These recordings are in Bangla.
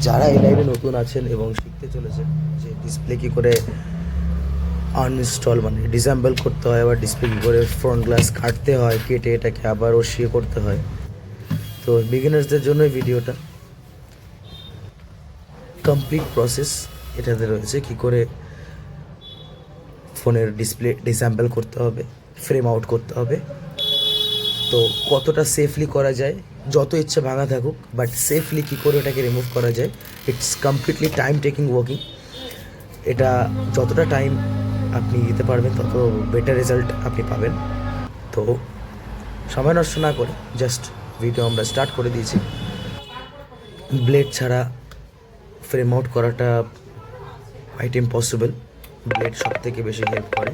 যারা এই লাইনে নতুন আছেন এবং শিখতে চলেছেন যে ডিসপ্লে কী করে আনইনস্টল মানে ডিসঅ্যাম্বল করতে হয়, আবার ডিসপ্লে কী করে ফ্রন্ট গ্লাস কাটতে হয়, কেটে এটাকে আবার ওসিয়ে করতে হয়, তো বিগিনার্সদের জন্য এই ভিডিওটা কমপ্লিট প্রসেস এটাতে রয়েছে। কী করে ফোনের ডিসপ্লে ডিসঅ্যাম্বল করতে হবে, ফ্রেম আউট করতে হবে, তো কতটা সেফলি করা যায়, যত ইচ্ছে ভাঙা থাকুক বাট সেফলি কী করে ওটাকে রিমুভ করা যায়। It's completely time taking working. এটা যতটা টাইম আপনি দিতে পারবেন তত বেটার রেজাল্ট আপনি পাবেন। তো সময় নষ্ট না করে জাস্ট ভিডিও আমরা স্টার্ট করে দিয়েছি। ব্লেড ছাড়া ফ্রেম আউট করাটা কোয়াইট ইম্পসিবল। ব্লেড সব থেকে বেশি হেল্প করে।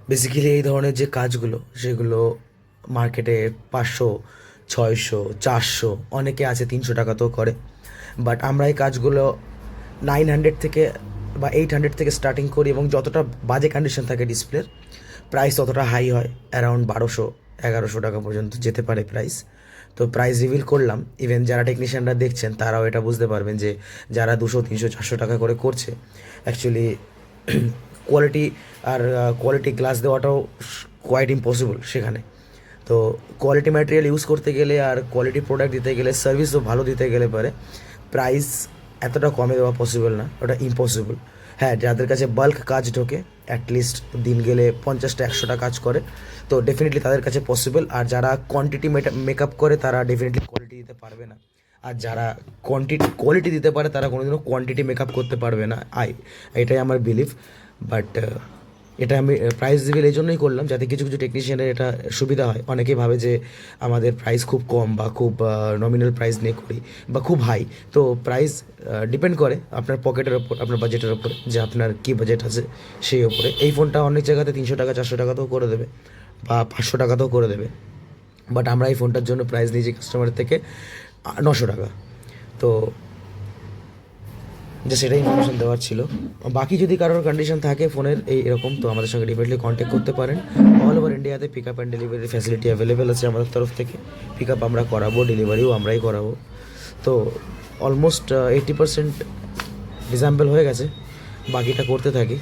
বেসিক্যালি এই ধরনের যে কাজগুলো সেগুলো মার্কেটে 500, 600, 400, অনেকে আছে 300 টাকাতেও করে। বাট আমরা এই কাজগুলো 900 থেকে বা 800 থেকে স্টার্টিং করি, এবং যতটা বাজে কন্ডিশন থাকে ডিসপ্লের প্রাইস ততটা হাই হয়, অ্যারাউন্ড 1200, 1100 টাকা পর্যন্ত যেতে পারে প্রাইস। তো প্রাইস রিভিল করলাম, ইভেন যারা টেকনিশিয়ানরা দেখছেন তারাও এটা বুঝতে পারবেন যে যারা 200, 300, 400 টাকা করে করছে অ্যাকচুয়ালি কোয়ালিটি আর কোয়ালিটি গ্লাস দেওয়াটাও কোয়াইট ইম্পসিবল সেখানে। তো কোয়ালিটি ম্যাটেরিয়াল ইউজ করতে গেলে আর কোয়ালিটি প্রোডাক্ট দিতে গেলে, সার্ভিসও ভালো দিতে গেলে পারে প্রাইস এতটা কমে দেওয়া পসিবল না, ওটা ইম্পসিবল। হ্যাঁ, যাদের কাছে বাল্ক কাজ ঢোকে, অ্যাটলিস্ট দিন গেলে 50টা 100টা কাজ করে, তো ডেফিনেটলি তাদের কাছে পসিবল। আর যারা কোয়ান্টিটি মেকআপ করে তারা ডেফিনেটলি কোয়ালিটি দিতে পারবে না। আর যারা কোয়ালিটি দিতে পারে তারা কোনোদিনও কোয়ান্টিটি মেকআপ করতে পারবে না। এটাই আমার বিলিভ। বাট এটা আমি প্রাইস রিভিল এই জন্যই করলাম যাতে কিছু কিছু টেকনিশিয়ানের এটা সুবিধা হয়। অনেকেই ভাবে যে আমাদের প্রাইস খুব কম বা খুব নমিনাল প্রাইস নিয়ে করি বা খুব হাই। তো প্রাইস ডিপেন্ড করে আপনার পকেটের ওপর, আপনার বাজেটের ওপর, যে আপনার কী বাজেট আছে সেই ওপরে। এই ফোনটা অনেক জায়গাতে 300 টাকা 400 টাকাতেও করে দেবে বা 500 টাকাতেও করে দেবে, বাট আমরা এই ফোনটার জন্য প্রাইস নিয়েছি কাস্টমারের থেকে 900 টাকা। তো যে সেটা ইনফরমেশন দেওয়ার ছিল। বাকি যদি কারোর কন্ডিশন থাকে ফোনের এরকম, তো আমাদের সঙ্গে ডিফিনেটলি কন্ট্যাক্ট করতে পারেন। অল ওভার ইন্ডিয়াতে pick up and delivery facility available আছে আমাদের তরফ থেকে। পিক আপ আমরা করাবো, ডেলিভারিও আমরাই করাবো। তো অলমোস্ট 80% ডিসঅ্যাম্বল হয়ে গেছে, বাকিটা করতে থাকি।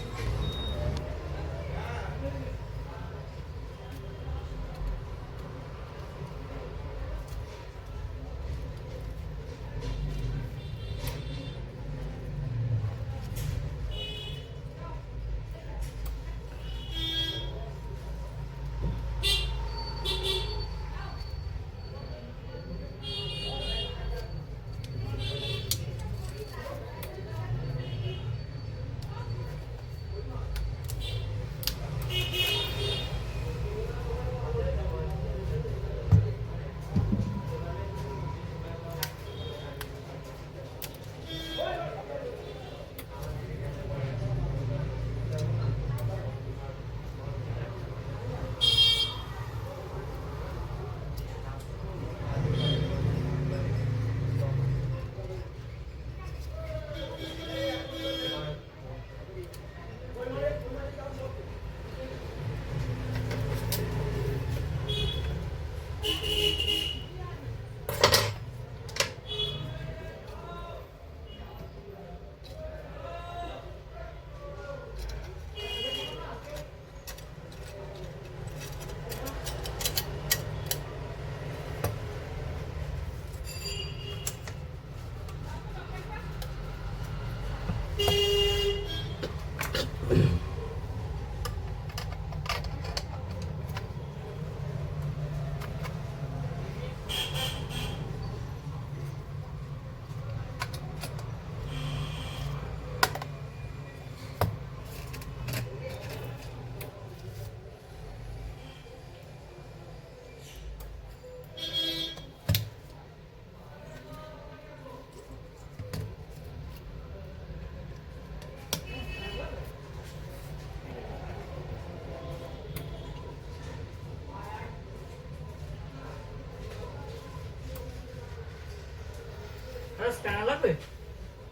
স্ক্যানার লাগবে?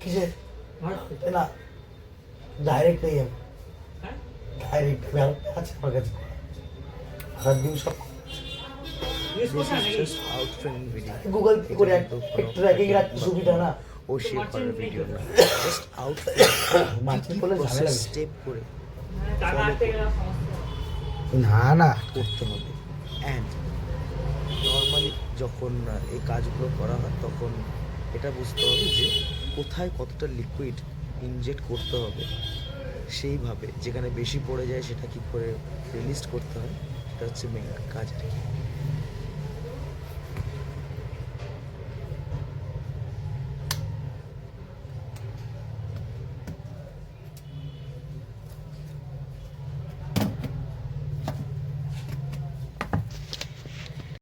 কিসের ভারতে? না ডাইরেক্ট নেই আমি হ্যাঁ? ডাইরেক্ট আছে আমার কাছে হাত দিন সব ইউজ করছেন নাকি? Just out training video Google pay করে একটু ট্র্যাকিং রাখতে সুবিধা না ও শেয়ার করার ভিডিও না জাস্ট আউট মার্চিং করলে ঝামেলা বেশি। স্টেপ করে টাকা আটকে গেলে সমস্যা। না না করতে হবে অ্যান্ড নর্মালি যখন এই কাজগুলো করা হয় তখন এটা বুঝতে হবে যে কোথায় কতটা লিকুইড ইনজেক্ট করতে হবে সেইভাবে যেখানে বেশি পড়ে যায় সেটা কি করে রিলিজ করতে হয় এটা হচ্ছে মেন কাজ আর কি